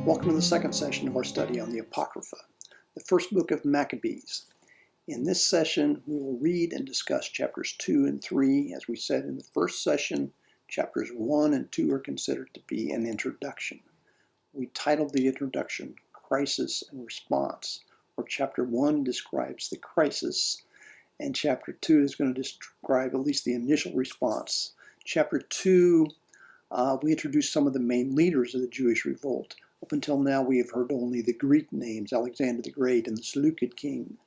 Welcome to the second session of our study on the Apocrypha, the First Book of Maccabees. In this session, we will read and discuss chapters 2 and 3. As we said in the first session, chapters 1 and 2 are considered to be an introduction. We titled the introduction Crisis and Response, where chapter 1 describes the crisis, and chapter 2 is going to describe at least the initial response. Chapter 2, we introduced some of the main leaders of the Jewish revolt. Up until now, we have heard only the Greek names, Alexander the Great and the Seleucid king,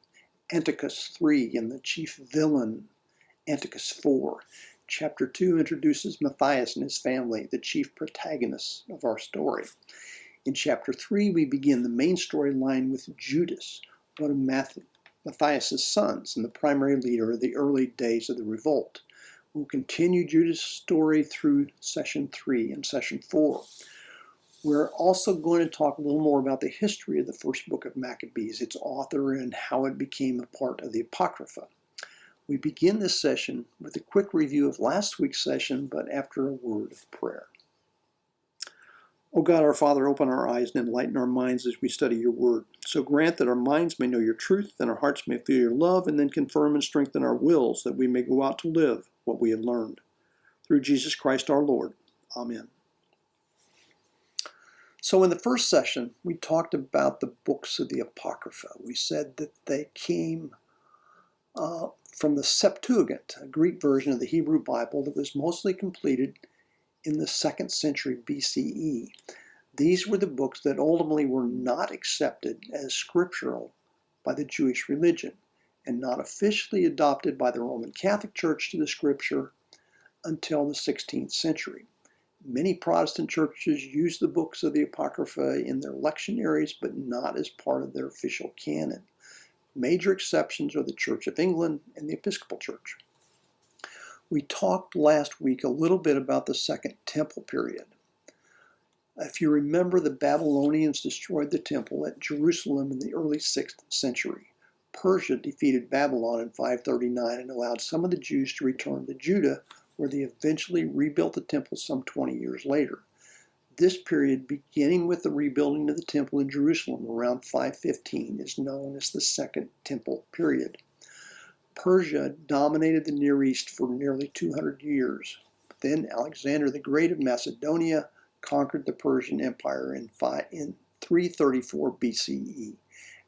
Antiochus III, and the chief villain, Antiochus IV. Chapter 2 introduces Matthias and his family, the chief protagonists of our story. In chapter 3, we begin the main storyline with Judas, one of Matthias' sons and the primary leader of the early days of the revolt. We'll continue Judas' story through session 3 and session 4. We're also going to talk a little more about the history of the First Book of Maccabees, its author, and how it became a part of the Apocrypha. We begin this session with a quick review of last week's session, but after a word of prayer. O God, our Father, open our eyes and enlighten our minds as we study your word. So grant that our minds may know your truth, and our hearts may feel your love, and then confirm and strengthen our wills, that we may go out to live what we have learned. Through Jesus Christ our Lord. Amen. So in the first session, we talked about the books of the Apocrypha. We said that they came from the Septuagint, a Greek version of the Hebrew Bible that was mostly completed in the 2nd century b.c.e. These were the books that ultimately were not accepted as scriptural by the Jewish religion and not officially adopted by the Roman Catholic Church to the scripture until the 16th century. Many Protestant churches use the books of the Apocrypha in their lectionaries, but not as part of their official canon. Major exceptions are the Church of England and the Episcopal Church. We talked last week a little bit about the Second Temple period. If you remember, the Babylonians destroyed the temple at Jerusalem in the early 6th century. Persia defeated Babylon in 539 and allowed some of the Jews to return to Judah, where they eventually rebuilt the temple some 20 years later. This period, beginning with the rebuilding of the temple in Jerusalem around 515, is known as the Second Temple period. Persia dominated the Near East for nearly 200 years. Then Alexander the Great of Macedonia conquered the Persian Empire in 334 b.c.e.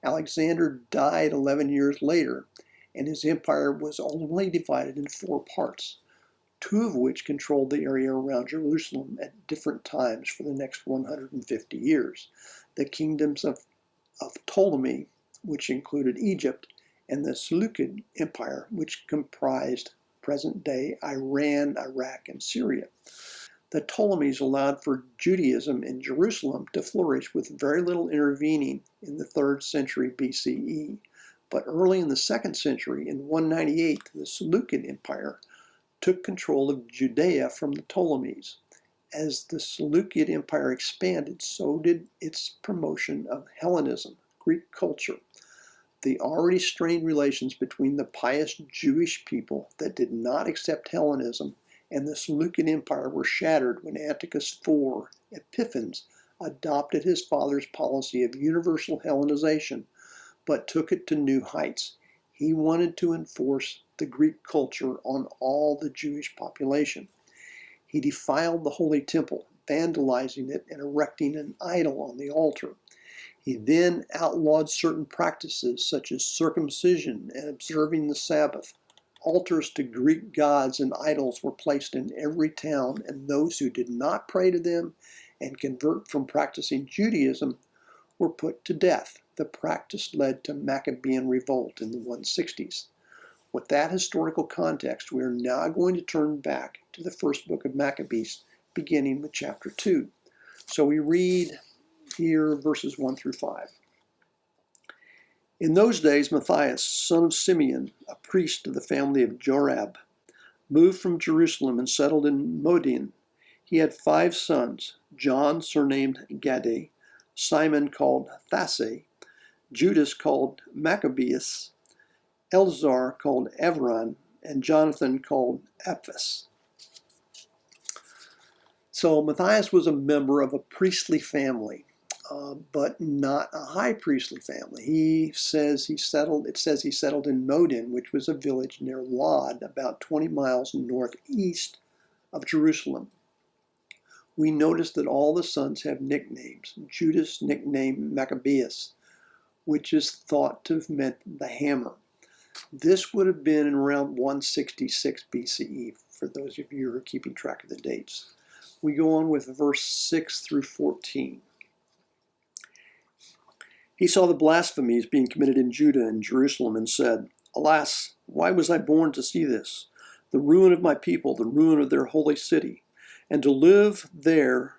Alexander died 11 years later, and his empire was ultimately divided in 4 parts, 2 of which controlled the area around Jerusalem at different times for the next 150 years. The kingdoms of Ptolemy, which included Egypt, and the Seleucid Empire, which comprised present-day Iran, Iraq, and Syria. The Ptolemies allowed for Judaism in Jerusalem to flourish with very little intervening in the 3rd century BCE. But early in the 2nd century, in 198, the Seleucid Empire took control of Judea from the Ptolemies. As the Seleucid Empire expanded, so did its promotion of Hellenism, Greek culture. The already strained relations between the pious Jewish people that did not accept Hellenism and the Seleucid Empire were shattered when Antiochus IV Epiphanes adopted his father's policy of universal Hellenization, but took it to new heights. He wanted to enforce the Greek culture on all the Jewish population. He defiled the Holy Temple, vandalizing it and erecting an idol on the altar. He then outlawed certain practices such as circumcision and observing the Sabbath. Altars to Greek gods and idols were placed in every town, and those who did not pray to them and convert from practicing Judaism were put to death. The practice led to Maccabean revolt in the 160s. With that historical context, we are now going to turn back to the First Book of Maccabees, beginning with chapter 2. So we read here verses 1 through 5. In those days, Matthias, son of Simeon, a priest of the family of Jorab, moved from Jerusalem and settled in Modin. He had 5 sons: John, surnamed Gade, Simon called Thassae, Judas called Maccabeus, Elzar called Evron, and Jonathan called Apphus. So Matthias was a member of a priestly family. but not a high priestly family. It says he settled in Modin, which was a village near Lod, about 20 miles northeast of Jerusalem. We notice that all the sons have nicknames. Judas nicknamed Maccabeus, which is thought to have meant the hammer. This would have been in around 166 BCE, for those of you who are keeping track of the dates. We go on with verse 6 through 14. He saw the blasphemies being committed in Judah and Jerusalem and said, "Alas, why was I born to see this? The ruin of my people, the ruin of their holy city, and to live there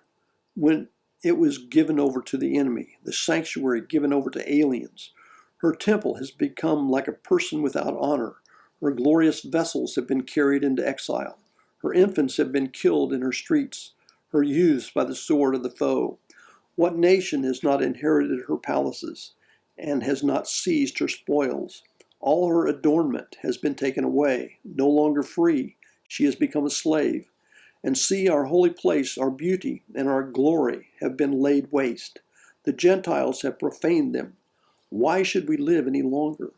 when it was given over to the enemy, the sanctuary given over to aliens. Her temple has become like a person without honor. Her glorious vessels have been carried into exile. Her infants have been killed in her streets, her youths by the sword of the foe. What nation has not inherited her palaces and has not seized her spoils? All her adornment has been taken away. No longer free, she has become a slave. And see, our holy place, our beauty, and our glory have been laid waste. The Gentiles have profaned them. Why should we live any longer?"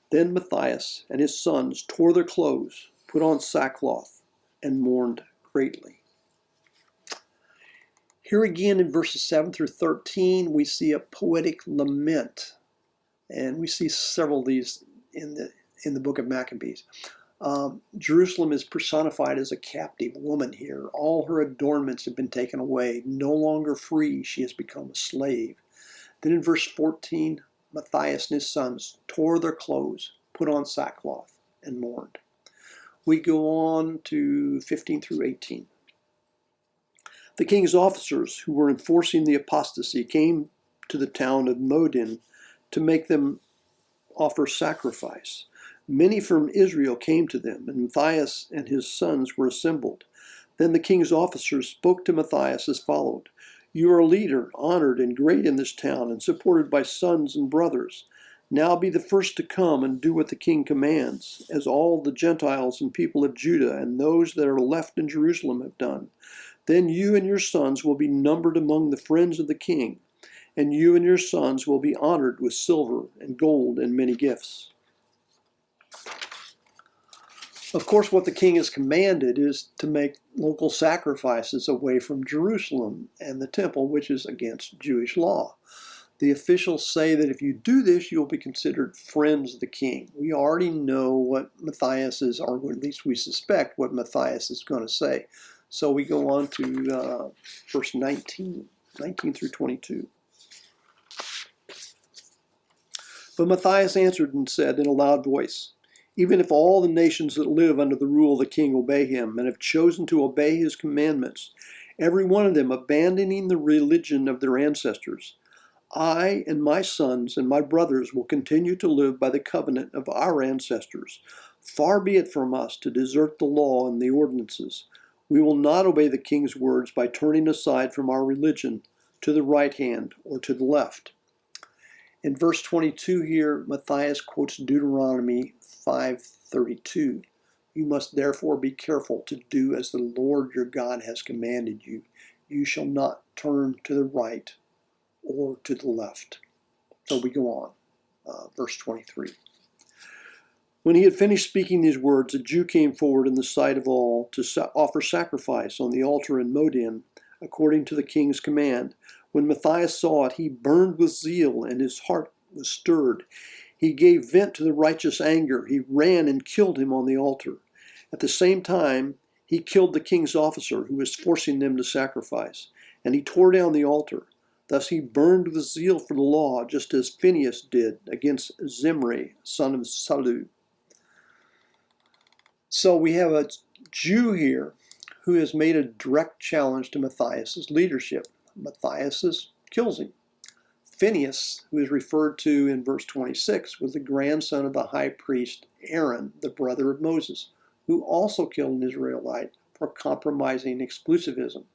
Then Matthias and his sons tore their clothes, put on sackcloth, and mourned greatly. Here again in verses 7 through 13, we see a poetic lament. And we see several of these in the book of Maccabees. Jerusalem is personified as a captive woman here. All her adornments have been taken away. No longer free, she has become a slave. Then in verse 14, Matthias and his sons tore their clothes, put on sackcloth, and mourned. We go on to 15 through 18. The king's officers who were enforcing the apostasy came to the town of Modin to make them offer sacrifice. Many from Israel came to them, and Matthias and his sons were assembled. Then the king's officers spoke to Matthias as followed: "You are a leader, honored and great in this town, and supported by sons and brothers. Now be the first to come and do what the king commands, as all the Gentiles and people of Judah and those that are left in Jerusalem have done. Then you and your sons will be numbered among the friends of the king, and you and your sons will be honored with silver and gold and many gifts." Of course, what the king has commanded is to make local sacrifices away from Jerusalem and the temple, which is against Jewish law. The officials say that if you do this, you'll be considered friends of the king. We already know what Matthias is, or at least we suspect what Matthias is going to say. So we go on to verse 19 through 22. But Matthias answered and said in a loud voice, "Even if all the nations that live under the rule of the king obey him and have chosen to obey his commandments, every one of them abandoning the religion of their ancestors, I and my sons and my brothers will continue to live by the covenant of our ancestors. Far be it from us to desert the law and the ordinances. We will not obey the king's words by turning aside from our religion to the right hand or to the left." In verse 22 here, Matthias quotes Deuteronomy 5:32. "You must therefore be careful to do as the Lord your God has commanded you. You shall not turn to the right or to the left." So we go on, verse 23. When he had finished speaking these words, a Jew came forward in the sight of all to offer sacrifice on the altar in Modin, according to the king's command. When Matthias saw it, he burned with zeal, and his heart was stirred. He gave vent to the righteous anger. He ran and killed him on the altar. At the same time, he killed the king's officer who was forcing them to sacrifice, and he tore down the altar. Thus he burned with zeal for the law, just as Phinehas did against Zimri, son of Salu. So we have a Jew here who has made a direct challenge to Matthias' leadership. Matthias kills him. Phinehas, who is referred to in verse 26, was the grandson of the high priest Aaron, the brother of Moses, who also killed an Israelite for compromising exclusivism.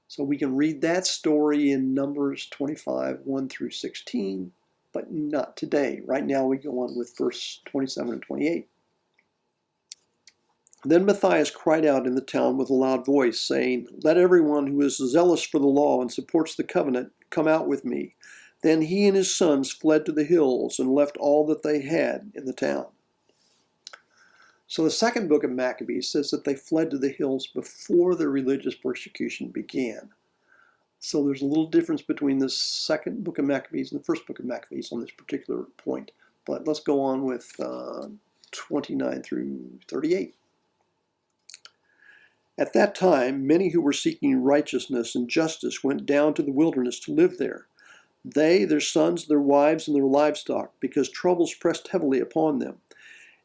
So we can read that story in Numbers 25, 1 through 16, but not today. Right now we go on with verse 27 and 28. Then Matthias cried out in the town with a loud voice, saying, "Let everyone who is zealous for the law and supports the covenant come out with me." Then he and his sons fled to the hills and left all that they had in the town. So the second book of Maccabees says that they fled to the hills before the religious persecution began. So there's a little difference between the second book of Maccabees and the first book of Maccabees on this particular point. But let's go on with 29 through 38. At that time, many who were seeking righteousness and justice went down to the wilderness to live there. They, their sons, their wives, and their livestock, because troubles pressed heavily upon them.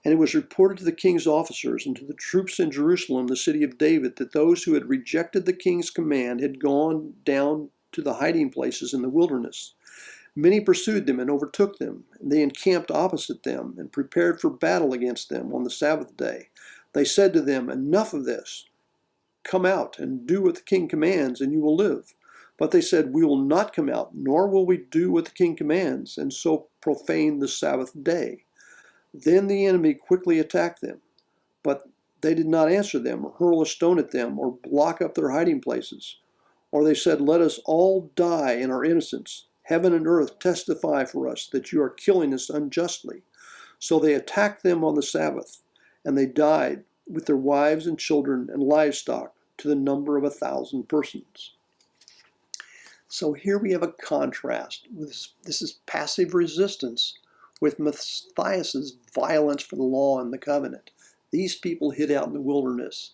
And it was reported to the king's officers and to the troops in Jerusalem, the city of David, that those who had rejected the king's command had gone down to the hiding places in the wilderness. Many pursued them and overtook them, and they encamped opposite them and prepared for battle against them on the Sabbath day. They said to them, "Enough of this. Come out and do what the king commands, and you will live." But they said, "We will not come out, nor will we do what the king commands, and so profane the Sabbath day." Then the enemy quickly attacked them, but they did not answer them, or hurl a stone at them, or block up their hiding places. Or they said, "Let us all die in our innocence. Heaven and earth testify for us that you are killing us unjustly." So they attacked them on the Sabbath, and they died with their wives and children and livestock to the number of 1,000 persons. So here we have a contrast. This is passive resistance with Matthias's violence for the law and the covenant. These people hid out in the wilderness,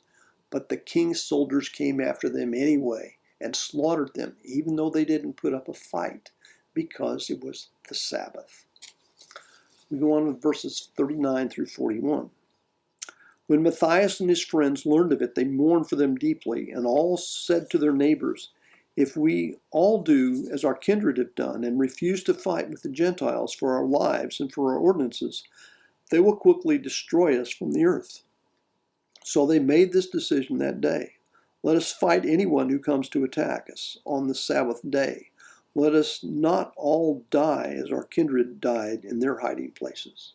but the king's soldiers came after them anyway and slaughtered them, even though they didn't put up a fight, because it was the Sabbath. We go on with verses 39 through 41. When Matthias and his friends learned of it, they mourned for them deeply, and all said to their neighbors, "If we all do as our kindred have done and refuse to fight with the Gentiles for our lives and for our ordinances, they will quickly destroy us from the earth." So they made this decision that day. "Let us fight anyone who comes to attack us on the Sabbath day. Let us not all die as our kindred died in their hiding places."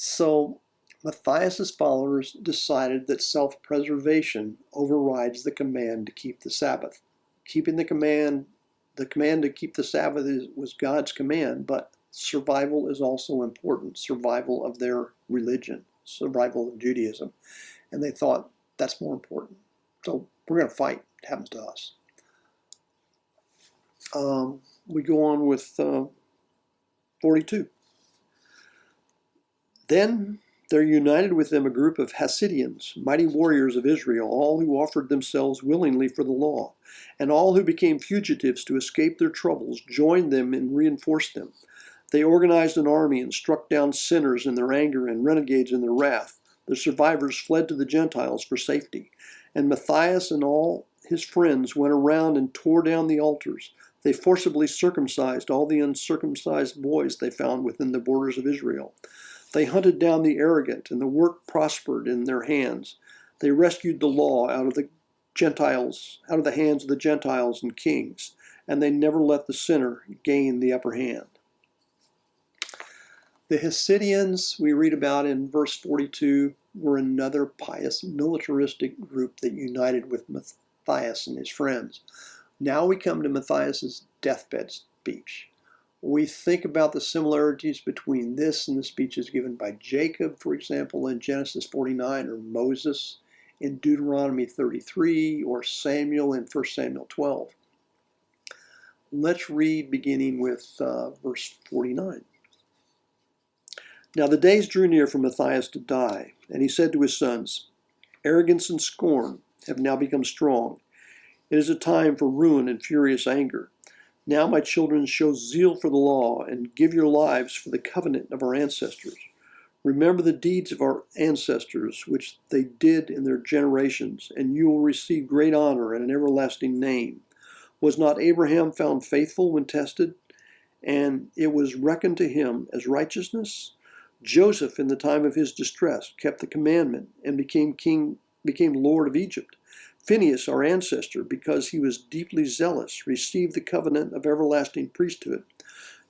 So Matthias's followers decided that self-preservation overrides the command to keep the Sabbath. Keeping the command to keep the Sabbath was God's command, but survival is also important. Survival of their religion, survival of Judaism. And they thought that's more important. So we're going to fight. It happens to us. We go on with 42. Then there united with them a group of Hasidians, mighty warriors of Israel, all who offered themselves willingly for the law, and all who became fugitives to escape their troubles joined them and reinforced them. They organized an army and struck down sinners in their anger and renegades in their wrath. The survivors fled to the Gentiles for safety, and Matthias and all his friends went around and tore down the altars. They forcibly circumcised all the uncircumcised boys they found within the borders of Israel. They hunted down the arrogant, and the work prospered in their hands. They rescued the law out of the hands of the Gentiles and kings, and they never let the sinner gain the upper hand. The Hasidians we read about in verse 42 were another pious militaristic group that united with Matthias and his friends. Now we come to Matthias's deathbed speech. We think about the similarities between this and the speeches given by Jacob, for example, in Genesis 49, or Moses in Deuteronomy 33, or Samuel in 1 Samuel 12. Let's read beginning with verse 49. Now the days drew near for Matthias to die, and he said to his sons, "Arrogance and scorn have now become strong. It is a time for ruin and furious anger. Now, my children, show zeal for the law and give your lives for the covenant of our ancestors. Remember the deeds of our ancestors, which they did in their generations, and you will receive great honor and an everlasting name. Was not Abraham found faithful when tested, and it was reckoned to him as righteousness? Joseph, in the time of his distress, kept the commandment and became Lord of Egypt. Phinehas, our ancestor, because he was deeply zealous, received the covenant of everlasting priesthood.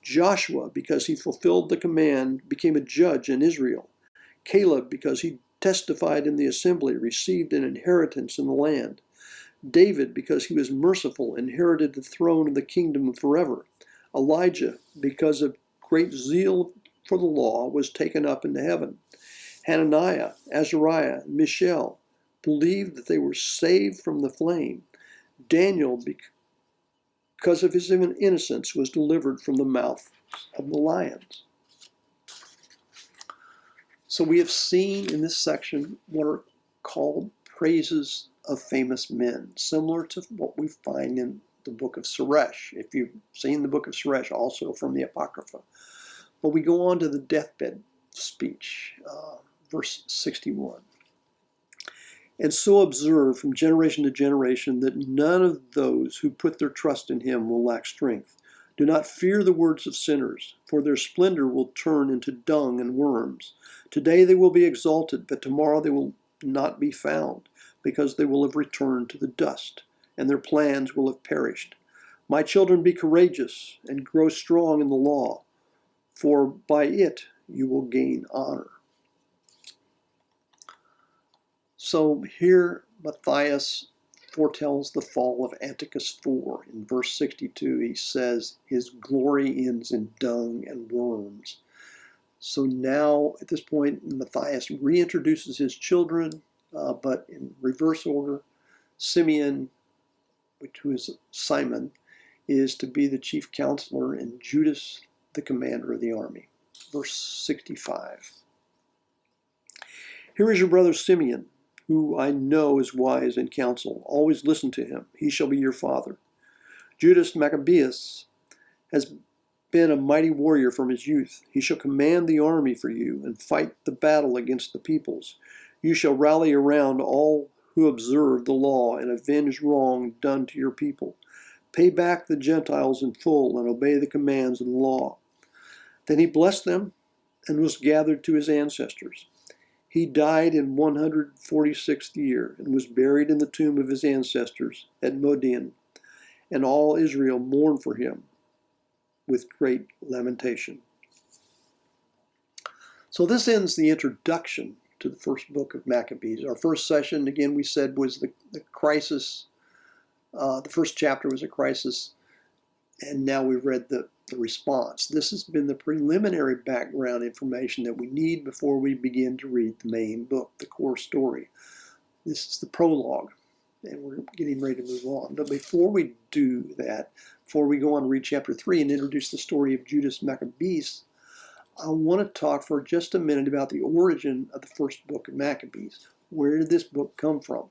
Joshua, because he fulfilled the command, became a judge in Israel. Caleb, because he testified in the assembly, received an inheritance in the land. David, because he was merciful, inherited the throne of the kingdom forever. Elijah, because of great zeal for the law, was taken up into heaven. Hananiah, Azariah, and Mishael believed that they were saved from the flame. Daniel, because of his innocence, was delivered from the mouth of the lions. So we have seen in this section what are called praises of famous men, similar to what we find in the book of Suresh, if you've seen the book of Suresh, also from the Apocrypha. But we go on to the deathbed speech, verse 61. And so observe from generation to generation that none of those who put their trust in him will lack strength. Do not fear the words of sinners, for their splendor will turn into dung and worms. Today they will be exalted, but tomorrow they will not be found, because they will have returned to the dust, and their plans will have perished. My children, be courageous and grow strong in the law, for by it you will gain honor. So here Matthias foretells the fall of Antiochus IV. In verse 62, he says, his glory ends in dung and worms. So now, at this point, Matthias reintroduces his children, but in reverse order. Simeon, who is Simon, is to be the chief counselor, and Judas, the commander of the army. Verse 65. Here is your brother Simeon, who I know is wise in counsel. Always listen to him. He shall be your father. Judas Maccabeus has been a mighty warrior from his youth. He shall command the army for you and fight the battle against the peoples. You shall rally around all who observe the law and avenge wrong done to your people. Pay back the Gentiles in full and obey the commands of the law. Then he blessed them and was gathered to his ancestors. He died in 146th year and was buried in the tomb of his ancestors at Modian, and all Israel mourned for him with great lamentation. So this ends the introduction to the first book of Maccabees. Our first session, again, we said was the crisis. The first chapter was a crisis, and now we've read the response. This has been the preliminary background information that we need before we begin to read the main book, the core story. This is the prologue, and we're getting ready to move on. But before we do that, before we go on to read chapter 3 and introduce the story of Judas Maccabeus, I want to talk for just a minute about the origin of the first book of Maccabees. Where did this book come from?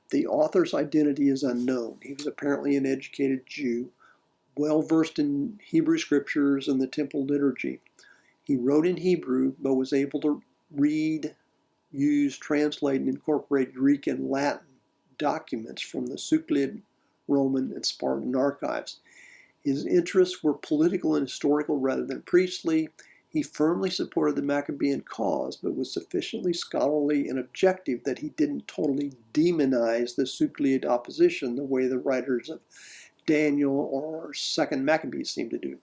The author's identity is unknown. He was apparently an educated Jew, well-versed in Hebrew scriptures and the temple liturgy. He wrote in Hebrew, but was able to read, use, translate, and incorporate Greek and Latin documents from the Seleucid, Roman, and Spartan archives. His interests were political and historical rather than priestly. He firmly supported the Maccabean cause, but was sufficiently scholarly and objective that he didn't totally demonize the Seleucid opposition the way the writers of Daniel or Second Maccabees seem to do.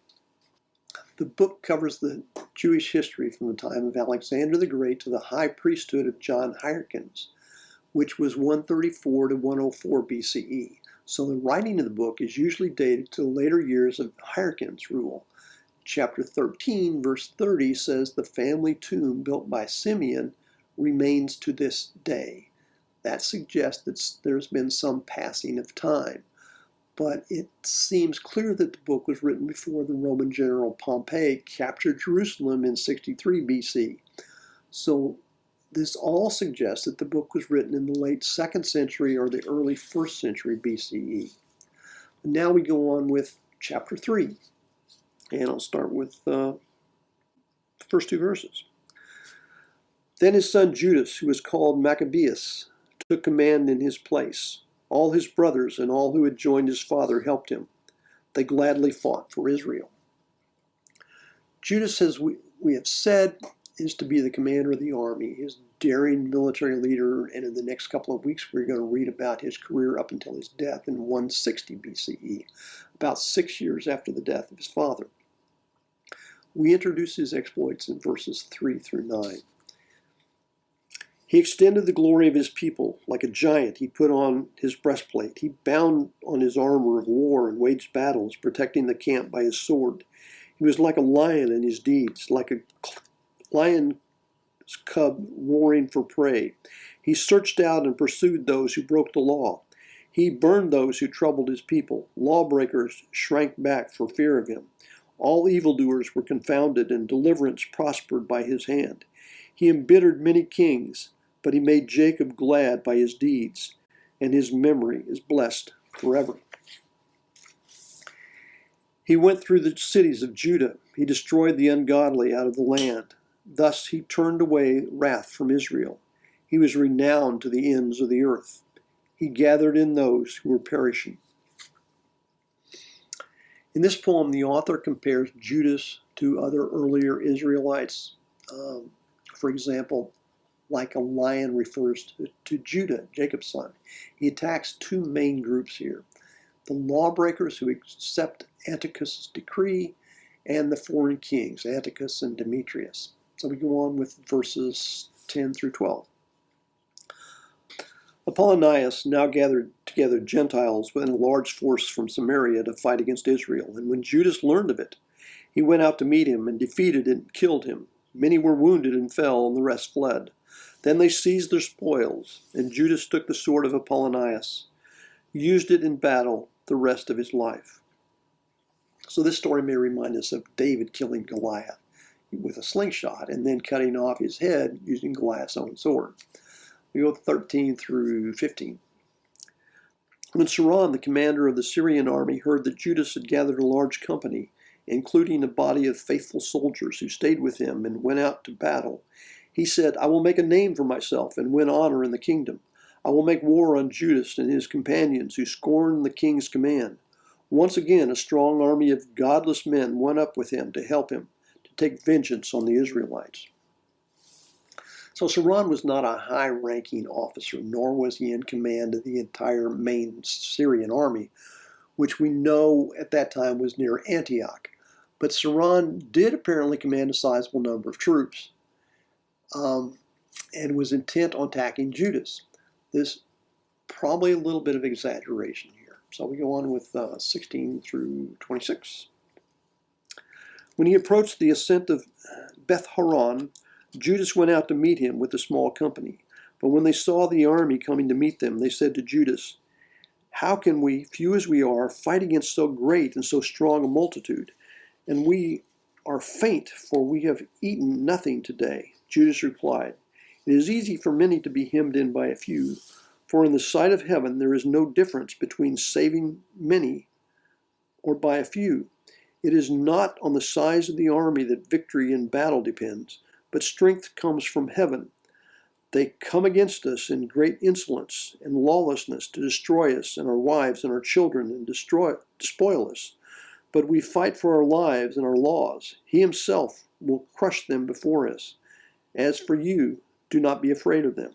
The book covers the Jewish history from the time of Alexander the Great to the high priesthood of John Harrington, which was 134 to 104 BCE. So the writing of the book is usually dated to the later years of Harrington's rule. Chapter 13, verse 30 says the family tomb built by Simeon remains to this day. That suggests that there's been some passing of time. But it seems clear that the book was written before the Roman general Pompey captured Jerusalem in 63 BC. So this all suggests that the book was written in the late 2nd century or the early 1st century BCE. And now we go on with chapter 3. And I'll start with the first two verses. Then his son Judas, who was called Maccabeus, took command in his place. All his brothers and all who had joined his father helped him. They gladly fought for Israel. Judas, as we have said, is to be the commander of the army. He's a daring military leader, and in the next couple of weeks we're going to read about his career up until his death in 160 BCE, about 6 years after the death of his father. We introduce his exploits in verses 3 through 9. He extended the glory of his people. Like a giant, he put on his breastplate. He bound on his armor of war and waged battles, protecting the camp by his sword. He was like a lion in his deeds, like a lion's cub roaring for prey. He searched out and pursued those who broke the law. He burned those who troubled his people. Lawbreakers shrank back for fear of him. All evildoers were confounded, and deliverance prospered by his hand. He embittered many kings, but he made Jacob glad by his deeds, and his memory is blessed forever. He went through the cities of Judah. He destroyed the ungodly out of the land. Thus he turned away wrath from Israel. He was renowned to the ends of the earth. He gathered in those who were perishing. In this poem, the author compares Judas to other earlier Israelites. For example, like a lion refers to Judah, Jacob's son. He attacks two main groups here: the lawbreakers who accept Antiochus' decree, and the foreign kings, Antiochus and Demetrius. So we go on with verses 10 through 12. Apollonius now gathered together Gentiles with a large force from Samaria to fight against Israel. And when Judas learned of it, he went out to meet him and defeated and killed him. Many were wounded and fell, and the rest fled. Then they seized their spoils, and Judas took the sword of Apollonius, used it in battle the rest of his life. So this story may remind us of David killing Goliath with a slingshot and then cutting off his head using Goliath's own sword. We go 13 through 15. When Saran, the commander of the Syrian army, heard that Judas had gathered a large company, including a body of faithful soldiers who stayed with him and went out to battle, he said, "I will make a name for myself and win honor in the kingdom. I will make war on Judas and his companions who scorned the king's command." Once again, a strong army of godless men went up with him to help him to take vengeance on the Israelites. So Saran was not a high-ranking officer, nor was he in command of the entire main Syrian army, which we know at that time was near Antioch. But Saran did apparently command a sizable number of troops and was intent on attacking Judas. This probably a little bit of exaggeration here. So we go on with 16 through 26. When he approached the ascent of Beth Horon, Judas went out to meet him with a small company. But when they saw the army coming to meet them, they said to Judas, "How can we, few as we are, fight against so great and so strong a multitude? And we are faint, for we have eaten nothing today." Judas replied, "It is easy for many to be hemmed in by a few, for in the sight of heaven there is no difference between saving many or by a few. It is not on the size of the army that victory in battle depends, but strength comes from heaven. They come against us in great insolence and lawlessness to destroy us and our wives and our children and despoil us. But we fight for our lives and our laws. He himself will crush them before us. As for you, do not be afraid of them."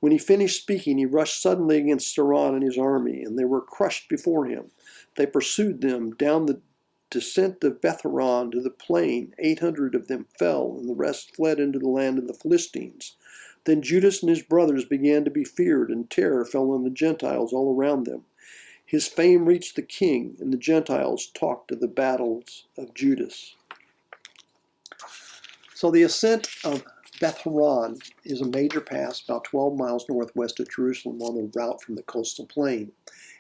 When he finished speaking, he rushed suddenly against Saran and his army, and they were crushed before him. They pursued them down the descent of Beth-horon to the plain. 800 of them fell, and the rest fled into the land of the Philistines. Then Judas and his brothers began to be feared, and terror fell on the Gentiles all around them. His fame reached the king, and the Gentiles talked of the battles of Judas. So the ascent of Beth-horon is a major pass about 12 miles northwest of Jerusalem on the route from the coastal plain.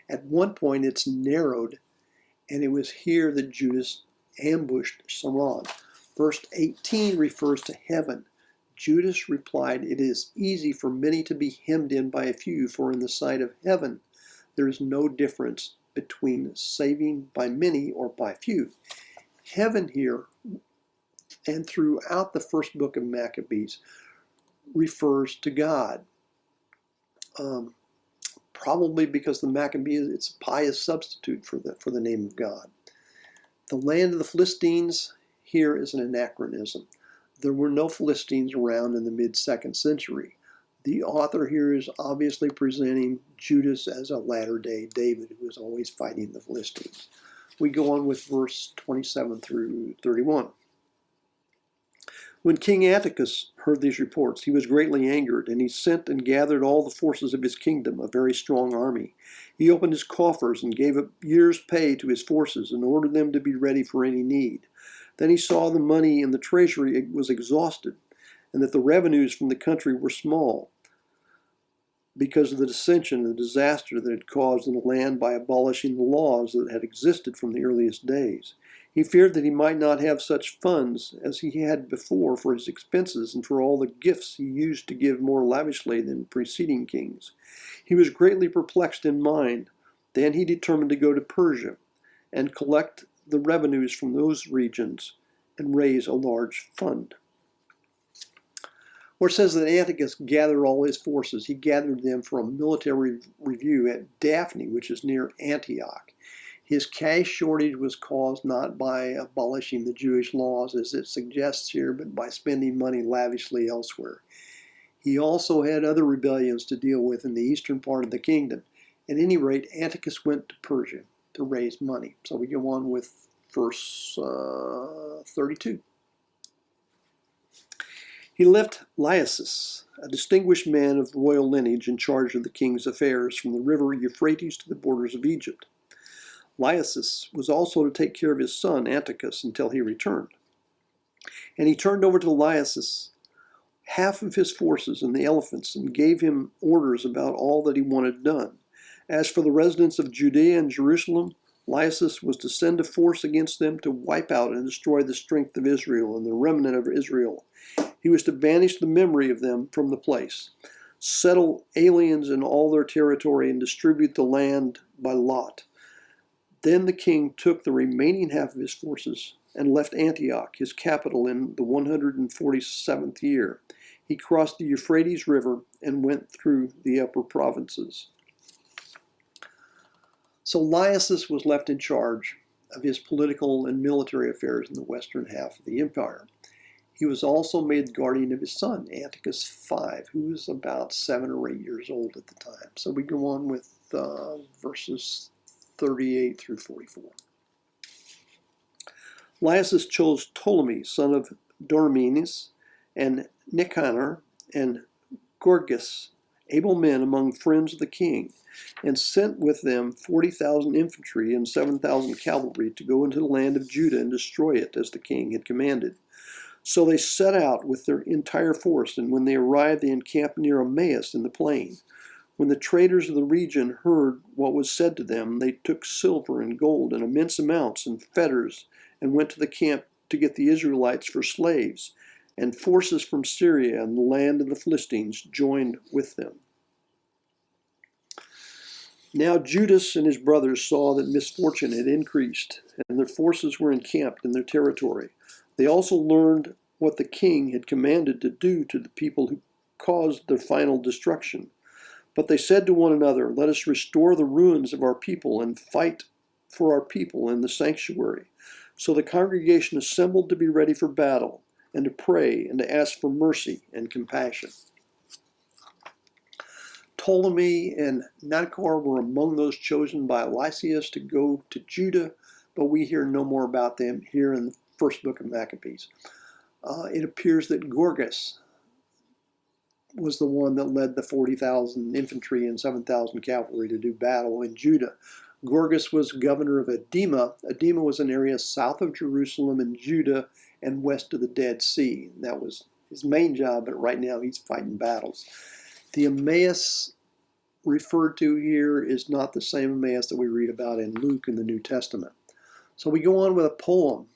At one point it's narrowed, and it was here that Judas ambushed Saran. Verse 18 refers to heaven. Judas replied, "It is easy for many to be hemmed in by a few, for in the sight of heaven there is no difference between saving by many or by few." Heaven here, and throughout the First Book of Maccabees, refers to God. Probably because the Maccabees, it's a pious substitute for the name of God. The land of the Philistines here is an anachronism. There were no Philistines around in the mid-2nd century. The author here is obviously presenting Judas as a latter-day David who was always fighting the Philistines. We go on with verse 27 through 31. When King Antiochus heard these reports, he was greatly angered, and he sent and gathered all the forces of his kingdom, a very strong army. He opened his coffers and gave a year's pay to his forces and ordered them to be ready for any need. Then he saw the money in the treasury was exhausted, and that the revenues from the country were small, because of the dissension and the disaster that had caused in the land by abolishing the laws that had existed from the earliest days. He feared that he might not have such funds as he had before for his expenses and for all the gifts he used to give more lavishly than preceding kings. He was greatly perplexed in mind. Then he determined to go to Persia and collect the revenues from those regions and raise a large fund. Where it says that Antiochus gathered all his forces, he gathered them for a military review at Daphne, which is near Antioch. His cash shortage was caused not by abolishing the Jewish laws, as it suggests here, but by spending money lavishly elsewhere. He also had other rebellions to deal with in the eastern part of the kingdom. At any rate, Antiochus went to Persia to raise money. So we go on with verse 32. He left Lysias, a distinguished man of royal lineage in charge of the king's affairs from the river Euphrates to the borders of Egypt. Lysias was also to take care of his son Antiochus until he returned. And he turned over to Lysias half of his forces and the elephants and gave him orders about all that he wanted done. As for the residents of Judea and Jerusalem, Lysias was to send a force against them to wipe out and destroy the strength of Israel and the remnant of Israel. He was to banish the memory of them from the place, settle aliens in all their territory, and distribute the land by lot. Then the king took the remaining half of his forces and left Antioch, his capital, in the 147th year. He crossed the Euphrates River and went through the upper provinces. So Lysias was left in charge of his political and military affairs in the western half of the empire. He was also made the guardian of his son, Antiochus V, who was about 7 or 8 years old at the time. So we go on with verses 38 through 44. Lysias chose Ptolemy, son of Dormenes, and Nicanor, and Gorgas, able men among friends of the king, and sent with them 40,000 infantry and 7,000 cavalry to go into the land of Judah and destroy it, as the king had commanded. So they set out with their entire force, and when they arrived, they encamped near Emmaus in the plain. When the traders of the region heard what was said to them, they took silver and gold in immense amounts and fetters, and went to the camp to get the Israelites for slaves, and forces from Syria and the land of the Philistines joined with them. Now Judas and his brothers saw that misfortune had increased, and their forces were encamped in their territory. They also learned what the king had commanded to do to the people who caused their final destruction. But they said to one another, "Let us restore the ruins of our people and fight for our people in the sanctuary." So the congregation assembled to be ready for battle, and to pray and to ask for mercy and compassion. Ptolemy and Nicanor were among those chosen by Lysias to go to Judah, but we hear no more about them here in the First Book of Maccabees. It appears that Gorgas was the one that led the 40,000 infantry and 7,000 cavalry to do battle in Judah. Gorgas was governor of Edema. Edema was an area south of Jerusalem in Judah and west of the Dead Sea. That was his main job, but right now he's fighting battles. The Emmaus referred to here is not the same Emmaus that we read about in Luke in the New Testament. So we go on with a poem,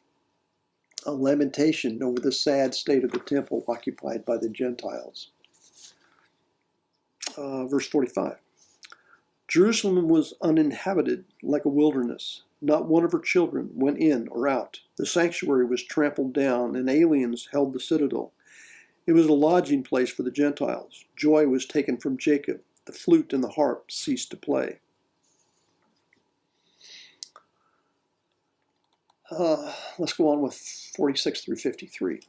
a lamentation over the sad state of the temple occupied by the Gentiles. Verse 45. Jerusalem was uninhabited like a wilderness. Not one of her children went in or out. The sanctuary was trampled down, and aliens held the citadel. It was a lodging place for the Gentiles. Joy was taken from Jacob. The flute and the harp ceased to play. Let's go on with 46 through 53.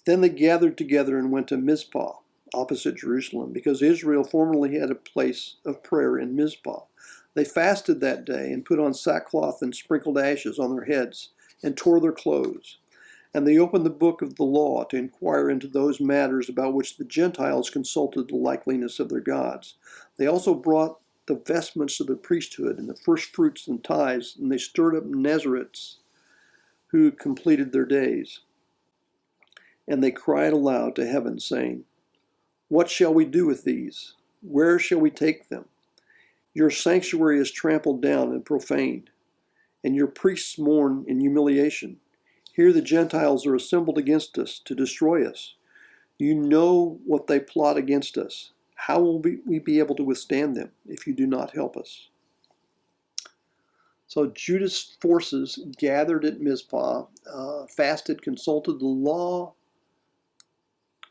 Then they gathered together and went to Mizpah, opposite Jerusalem, because Israel formerly had a place of prayer in Mizpah. They fasted that day and put on sackcloth and sprinkled ashes on their heads and tore their clothes. And they opened the book of the law to inquire into those matters about which the Gentiles consulted the likeliness of their gods. They also brought the vestments of the priesthood and the first fruits and tithes, and they stirred up Nazarites who completed their days. And they cried aloud to heaven, saying, "What shall we do with these? Where shall we take them? Your sanctuary is trampled down and profaned, and your priests mourn in humiliation. Here the Gentiles are assembled against us to destroy us. You know what they plot against us. How will we be able to withstand them if you do not help us?" So Judas' forces gathered at Mizpah, fasted, consulted the law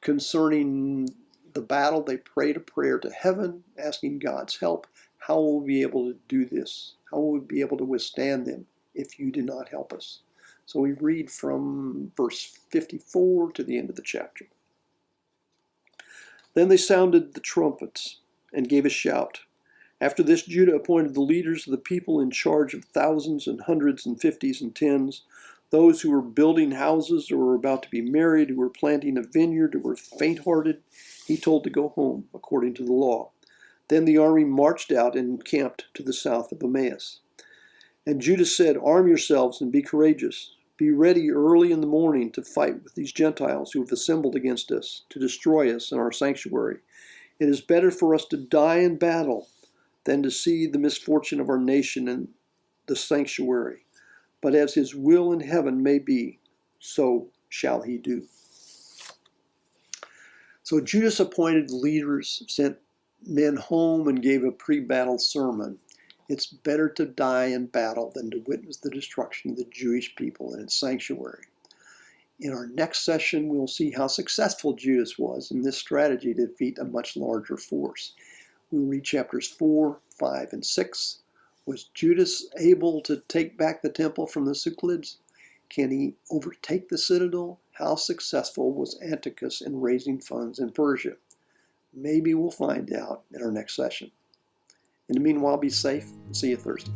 concerning the battle. They prayed a prayer to heaven, asking God's help. How will we be able to do this? How will we be able to withstand them if you do not help us? So we read from verse 54 to the end of the chapter. Then they sounded the trumpets and gave a shout. After this, Judah appointed the leaders of the people in charge of thousands and hundreds and fifties and tens, those who were building houses or were about to be married, who were planting a vineyard, or were faint-hearted, he told to go home according to the law. Then the army marched out and encamped to the south of Emmaus. And Judah said, "Arm yourselves and be courageous. Be ready early in the morning to fight with these Gentiles who have assembled against us, to destroy us and our sanctuary. It is better for us to die in battle than to see the misfortune of our nation and the sanctuary. But as his will in heaven may be, so shall he do." So Judas appointed leaders, sent men home, and gave a pre-battle sermon. It's better to die in battle than to witness the destruction of the Jewish people and its sanctuary. In our next session, we'll see how successful Judas was in this strategy to defeat a much larger force. We'll read chapters 4, 5, and 6. Was Judas able to take back the temple from the Seleucids? Can he overtake the citadel? How successful was Antiochus in raising funds in Persia? Maybe we'll find out in our next session. In the meanwhile, be safe and see you Thursday.